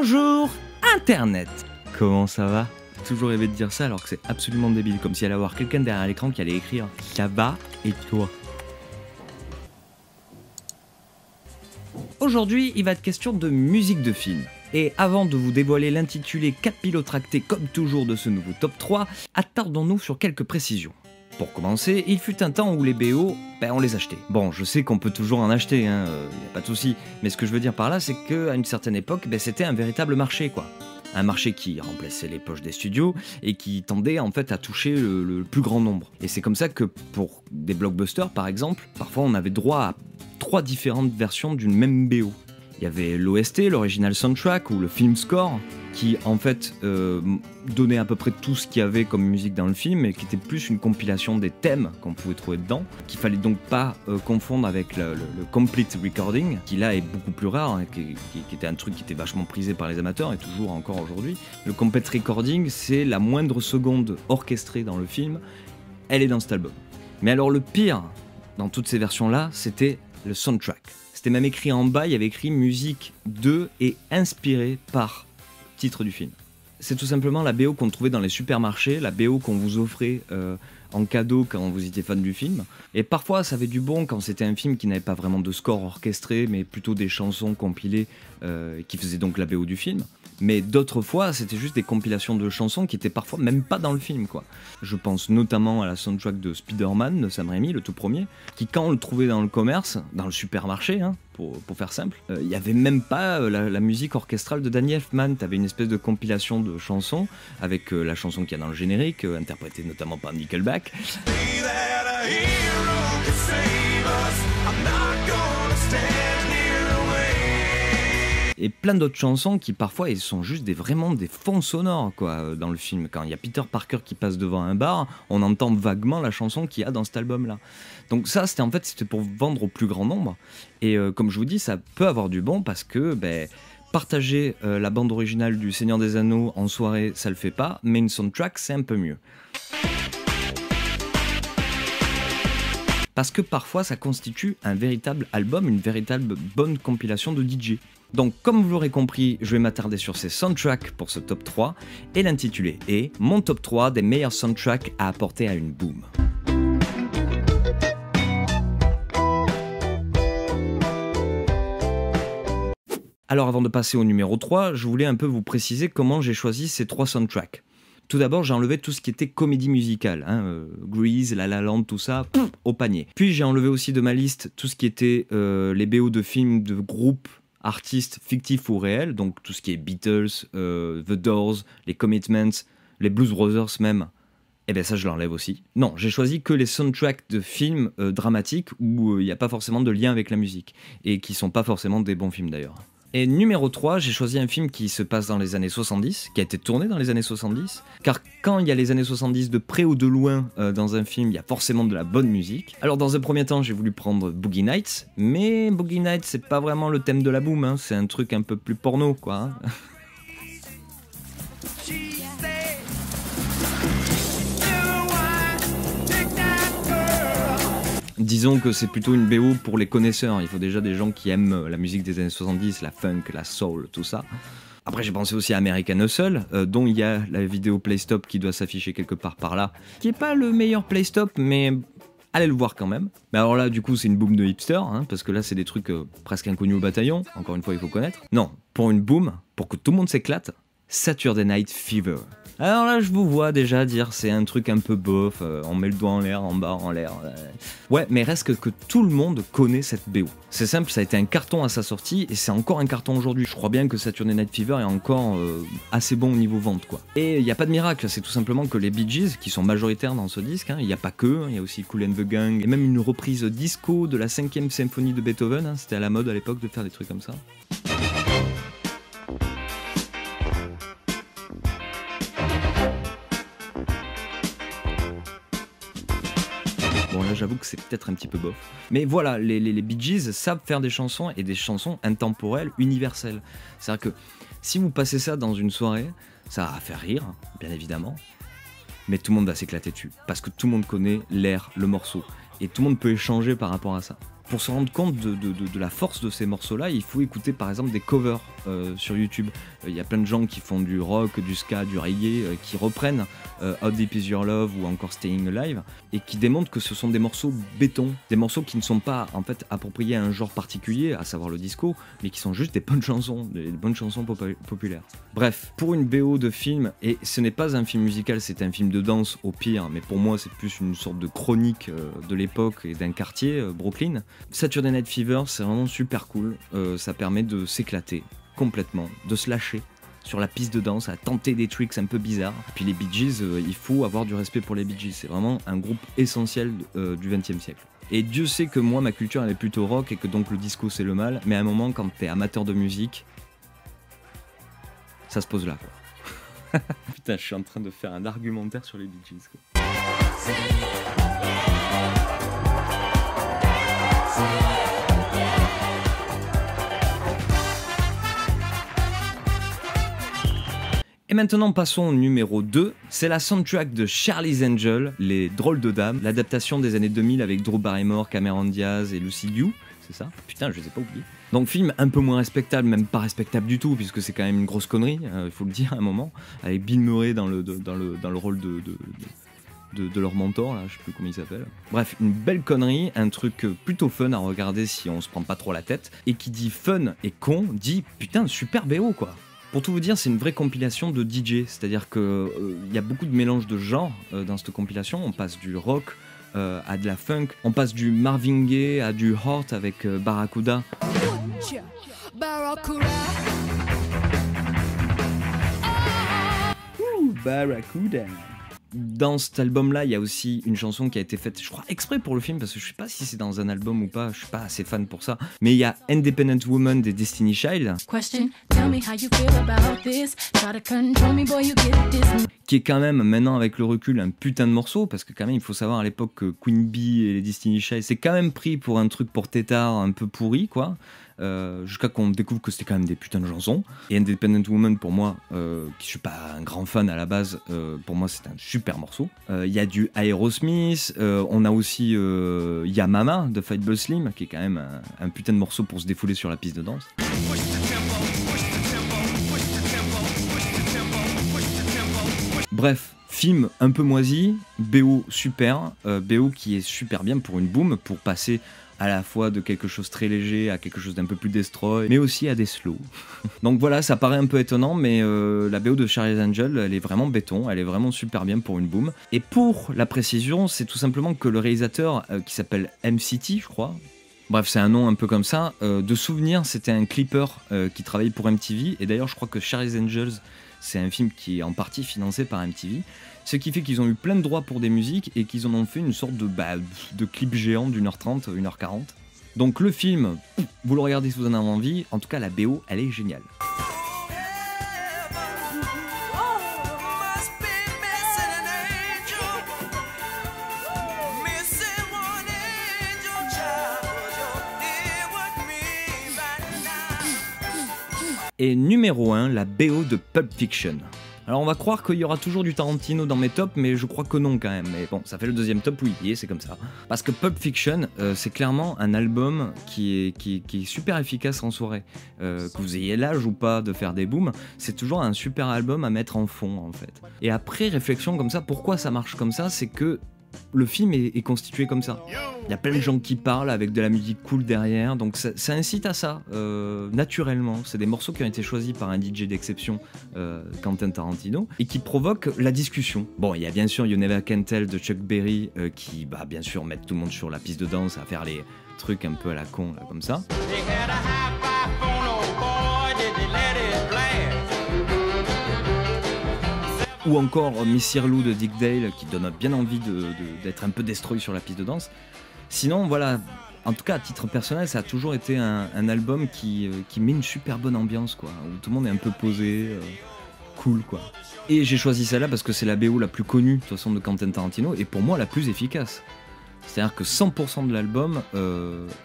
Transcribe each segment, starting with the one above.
Bonjour Internet. Comment ça va? Toujours rêvé de dire ça alors que c'est absolument débile, comme s'il allait y avoir quelqu'un derrière l'écran qui allait écrire « Ça va et toi ?» Aujourd'hui, il va être question de musique de film. Et avant de vous dévoiler l'intitulé capillotracté comme toujours de ce nouveau top 3, attardons-nous sur quelques précisions. Pour commencer, il fut un temps où les BO, on les achetait. Bon, je sais qu'on peut toujours en acheter, y a pas de souci, mais ce que je veux dire par là, c'est qu'à une certaine époque, c'était un véritable marché, quoi. Un marché qui remplaçait les poches des studios et qui tendait en fait à toucher le plus grand nombre. Et c'est comme ça que pour des blockbusters par exemple, parfois on avait droit à 3 différentes versions d'une même BO. Il y avait l'OST, l'original soundtrack ou le film score, qui en fait donnait à peu près tout ce qu'il y avait comme musique dans le film et qui était plus une compilation des thèmes qu'on pouvait trouver dedans, qu'il fallait donc pas confondre avec le complete recording, qui là est beaucoup plus rare, hein, qui était un truc qui était vachement prisé par les amateurs et toujours encore aujourd'hui. Le complete recording, c'est la moindre seconde orchestrée dans le film, elle est dans cet album. Mais alors le pire dans toutes ces versions-là, c'était le soundtrack. C'était même écrit en bas, il y avait écrit musique de et inspiré par titre du film. C'est tout simplement la BO qu'on trouvait dans les supermarchés, la BO qu'on vous offrait en cadeau quand vous étiez fan du film. Et parfois ça avait du bon quand c'était un film qui n'avait pas vraiment de score orchestré, mais plutôt des chansons compilées qui faisaient donc la BO du film. Mais d'autres fois, c'était juste des compilations de chansons qui étaient parfois même pas dans le film, quoi. Je pense notamment à la soundtrack de Spider-Man de Sam Raimi, le tout premier, qui quand on le trouvait dans le commerce, dans le supermarché, hein, pour faire simple, il n'y avait même pas la musique orchestrale de Danny Elfman. T'avais une espèce de compilation de chansons, avec la chanson qu'il y a dans le générique, interprétée notamment par Nickelback. Et plein d'autres chansons qui parfois ils sont juste vraiment des fonds sonores quoi, dans le film. Quand il y a Peter Parker qui passe devant un bar, on entend vaguement la chanson qu'il y a dans cet album là. Donc ça c'était pour vendre au plus grand nombre. Et comme je vous dis, ça peut avoir du bon parce que partager la bande originale du Seigneur des Anneaux en soirée, ça le fait pas, mais une soundtrack c'est un peu mieux. Parce que parfois ça constitue un véritable album, une véritable bonne compilation de DJ. Donc comme vous l'aurez compris, je vais m'attarder sur ces soundtracks pour ce top 3, et l'intitulé est « Mon top 3 des meilleurs soundtracks à apporter à une boom ». Alors avant de passer au numéro 3, je voulais un peu vous préciser comment j'ai choisi ces 3 soundtracks. Tout d'abord, j'ai enlevé tout ce qui était comédie musicale, Grease, La La Land, tout ça, au panier. Puis j'ai enlevé aussi de ma liste tout ce qui était les BO de films, de groupes, artistes fictifs ou réels, donc tout ce qui est Beatles, The Doors, les Commitments, les Blues Brothers même, et bien ça je l'enlève aussi. Non, j'ai choisi que les soundtracks de films dramatiques où il n'y a pas forcément de lien avec la musique, et qui sont pas forcément des bons films d'ailleurs. Et numéro 3, j'ai choisi un film qui se passe dans les années 70, qui a été tourné dans les années 70, car quand il y a les années 70 de près ou de loin dans un film, il y a forcément de la bonne musique. Alors dans un premier temps, j'ai voulu prendre Boogie Nights, mais Boogie Nights c'est pas vraiment le thème de la boom, hein, c'est un truc un peu plus porno quoi. Hein. Disons que c'est plutôt une BO pour les connaisseurs, il faut déjà des gens qui aiment la musique des années 70, la funk, la soul, tout ça. Après j'ai pensé aussi à American Hustle, dont il y a la vidéo Playstop qui doit s'afficher quelque part par là, qui est pas le meilleur Playstop, mais allez le voir quand même. Mais alors là du coup c'est une boom de hipster, hein, parce que là c'est des trucs presque inconnus au bataillon, encore une fois il faut connaître. Non, pour une boom, pour que tout le monde s'éclate, Saturday Night Fever. Alors là, je vous vois déjà dire c'est un truc un peu bof, on met le doigt en l'air, en bas, en l'air. Ouais, mais reste que tout le monde connaît cette BO. C'est simple, ça a été un carton à sa sortie et c'est encore un carton aujourd'hui. Je crois bien que Saturday Night Fever est encore assez bon au niveau vente, quoi. Et il n'y a pas de miracle, c'est tout simplement que les Bee Gees, qui sont majoritaires dans ce disque, il n'y a pas que, il y a aussi Kool and the Gang, et même une reprise disco de la 5e symphonie de Beethoven, hein, c'était à la mode à l'époque de faire des trucs comme ça. Bon là j'avoue que c'est peut-être un petit peu bof. Mais voilà, les Bee Gees savent faire des chansons et des chansons intemporelles, universelles. C'est-à-dire que si vous passez ça dans une soirée, ça va faire rire, bien évidemment, mais tout le monde va s'éclater dessus. Parce que tout le monde connaît l'air, le morceau. Et tout le monde peut échanger par rapport à ça. Pour se rendre compte de la force de ces morceaux-là, il faut écouter par exemple des covers sur YouTube. Il y a plein de gens qui font du rock, du ska, du reggae, qui reprennent How Deep Is Your Love ou encore Staying Alive, et qui démontrent que ce sont des morceaux béton, des morceaux qui ne sont pas en fait appropriés à un genre particulier, à savoir le disco, mais qui sont juste des bonnes chansons, populaires. Bref, pour une BO de film, et ce n'est pas un film musical, c'est un film de danse au pire, mais pour moi c'est plus une sorte de chronique de l'époque et d'un quartier, Brooklyn. Saturday Night Fever, c'est vraiment super cool, ça permet de s'éclater complètement, de se lâcher sur la piste de danse, à tenter des tricks un peu bizarres. Puis les Bee Gees, il faut avoir du respect pour les Bee Gees, c'est vraiment un groupe essentiel du XXe siècle. Et Dieu sait que moi, ma culture elle est plutôt rock et que donc le disco c'est le mal, mais à un moment quand t'es amateur de musique, ça se pose là quoi. Putain, je suis en train de faire un argumentaire sur les Bee Gees quoi. Et maintenant passons au numéro 2, c'est la soundtrack de Charlie's Angels, Les Drôles de Dames, l'adaptation des années 2000 avec Drew Barrymore, Cameron Diaz et Lucy Liu, c'est ça? Putain, je les ai pas oubliés. Donc film un peu moins respectable, même pas respectable du tout, puisque c'est quand même une grosse connerie, il faut le dire à un moment, avec Bill Murray dans le rôle de leur mentor, là, je sais plus comment il s'appelle. Bref, une belle connerie, un truc plutôt fun à regarder si on se prend pas trop la tête, et qui dit fun et con, dit putain, super BO quoi. Pour tout vous dire, c'est une vraie compilation de DJ, c'est-à-dire qu'il y a beaucoup de mélange de genres dans cette compilation. On passe du rock à de la funk, on passe du Marvin Gaye à du Heart avec Barracuda. Barracuda. Dans cet album-là, il y a aussi une chanson qui a été faite, je crois, exprès pour le film, parce que je sais pas si c'est dans un album ou pas, je suis pas assez fan pour ça, mais il y a Independent Woman des Destiny Child, qui est quand même, maintenant avec le recul, un putain de morceau, parce que quand même, il faut savoir à l'époque que Queen Bee et les Destiny Child, c'est quand même pris pour un truc pour tétard un peu pourri, quoi. Jusqu'à qu'on découvre que c'était quand même des putains de chansons. Et Independent Woman, pour moi, qui je suis pas un grand fan à la base, pour moi c'est un super morceau. Il y a du Aerosmith, on a aussi Ya Mama de Fatboy Slim, qui est quand même un putain de morceau pour se défouler sur la piste de danse. Bref, film un peu moisi, BO super, BO qui est super bien pour une boom, pour passer à la fois de quelque chose très léger à quelque chose d'un peu plus destroy, mais aussi à des slows. Donc voilà, ça paraît un peu étonnant, mais la BO de Charlie's Angels, elle est vraiment béton, elle est vraiment super bien pour une boom. Et pour la précision, c'est tout simplement que le réalisateur, qui s'appelle MCT, je crois, bref, c'est un nom un peu comme ça, de souvenir, c'était un clipper qui travaillait pour MTV, et d'ailleurs je crois que Charlie's Angels, c'est un film qui est en partie financé par MTV, ce qui fait qu'ils ont eu plein de droits pour des musiques et qu'ils en ont fait une sorte de clip géant d'1h30, 1h40. Donc le film, vous le regardez si vous en avez envie, en tout cas la BO, elle est géniale. Et numéro 1, la BO de Pulp Fiction. Alors on va croire qu'il y aura toujours du Tarantino dans mes tops, mais je crois que non quand même. Mais bon, ça fait le deuxième top, oui, c'est comme ça. Parce que Pulp Fiction, c'est clairement un album qui est super efficace en soirée. Que vous ayez l'âge ou pas de faire des booms, c'est toujours un super album à mettre en fond en fait. Et après réflexion comme ça, pourquoi ça marche comme ça, c'est que le film est constitué comme ça. Il y a plein de gens qui parlent avec de la musique cool derrière, donc ça incite à ça, naturellement. C'est des morceaux qui ont été choisis par un DJ d'exception, Quentin Tarantino, et qui provoquent la discussion. Bon, il y a bien sûr You Never Can Tell de Chuck Berry, qui bien sûr met tout le monde sur la piste de danse, à faire les trucs un peu à la con, là, comme ça. Ou encore Miss Irlou de Dick Dale, qui donne bien envie d'être un peu destroy sur la piste de danse. Sinon, voilà, en tout cas à titre personnel, ça a toujours été un album qui met une super bonne ambiance, quoi, où tout le monde est un peu posé, cool, quoi. Et j'ai choisi celle-là parce que c'est la BO la plus connue, de toute façon, de Quentin Tarantino, et pour moi la plus efficace. C'est-à-dire que 100% de l'album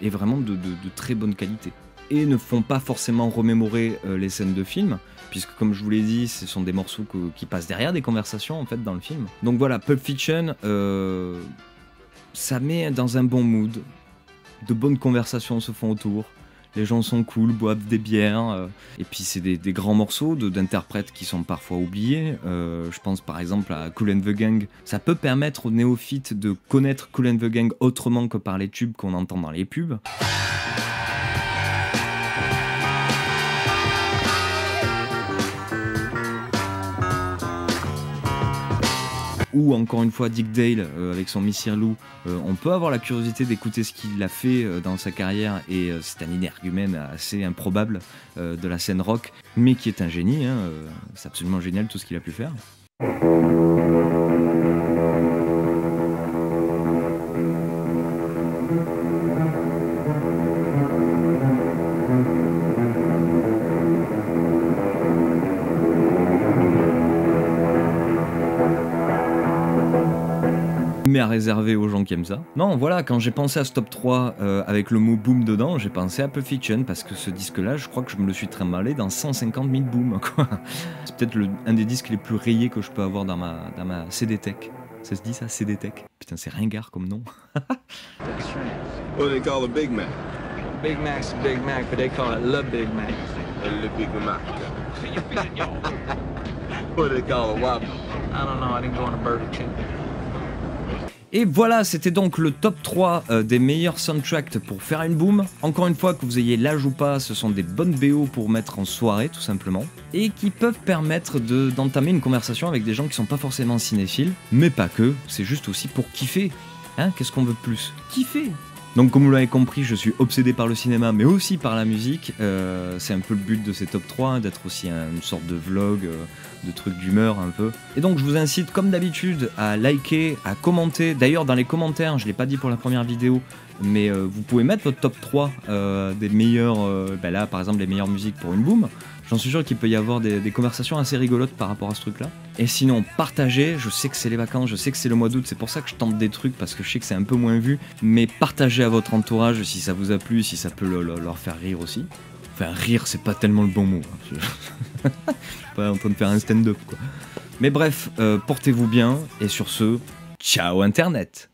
est vraiment de très bonne qualité. Et ne font pas forcément remémorer les scènes de film, puisque comme je vous l'ai dit, ce sont des morceaux qui passent derrière des conversations en fait dans le film. Donc voilà, Pulp Fiction, ça met dans un bon mood. de bonnes conversations se font autour. Les gens sont cool, boivent des bières, et puis c'est des grands morceaux d'interprètes qui sont parfois oubliés. Je pense par exemple à Kool and the Gang. Ça peut permettre aux néophytes de connaître Kool and the Gang autrement que par les tubes qu'on entend dans les pubs. Ou encore une fois Dick Dale avec son Miss Lou, on peut avoir la curiosité d'écouter ce qu'il a fait dans sa carrière, et c'est un énergumène assez improbable de la scène rock, mais qui est un génie, hein, c'est absolument génial tout ce qu'il a pu faire. Mais à réserver aux gens qui aiment ça. Non, voilà, quand j'ai pensé à ce top 3 avec le mot boom dedans, j'ai pensé à Pulp Fiction, parce que ce disque-là, je crois que je me le suis trimballé dans 150 000 booms, quoi. C'est peut-être un des disques les plus rayés que je peux avoir dans ma CD Tech. Ça se dit ça, CD Tech? Putain, c'est ringard comme nom. What do they call a Big Mac? Big Mac's a Big Mac, but they call it Le Big Mac. Le Big Mac. What do they call a Whopper? I don't know, I didn't go on a Burger King. Et voilà, c'était donc le top 3 des meilleurs soundtracks pour faire une boom. Encore une fois, que vous ayez l'âge ou pas, ce sont des bonnes BO pour mettre en soirée, tout simplement. Et qui peuvent permettre d'entamer une conversation avec des gens qui sont pas forcément cinéphiles. Mais pas que, c'est juste aussi pour kiffer. Hein, qu'est-ce qu'on veut de plus? Kiffer! Donc comme vous l'avez compris, je suis obsédé par le cinéma, mais aussi par la musique. C'est un peu le but de ces top 3, hein, d'être aussi une sorte de vlog, de truc d'humeur un peu. Et donc je vous incite comme d'habitude à liker, à commenter. D'ailleurs dans les commentaires, je l'ai pas dit pour la première vidéo, mais vous pouvez mettre votre top 3 des meilleurs, là par exemple les meilleures musiques pour une boom. J'en suis sûr qu'il peut y avoir des conversations assez rigolotes par rapport à ce truc-là. Et sinon, partagez, je sais que c'est les vacances, je sais que c'est le mois d'août, c'est pour ça que je tente des trucs, parce que je sais que c'est un peu moins vu, mais partagez à votre entourage si ça vous a plu, si ça peut leur faire rire aussi. Enfin, rire, c'est pas tellement le bon mot. Hein. Je suis pas en train de faire un stand-up, quoi. Mais bref, portez-vous bien, et sur ce, ciao Internet!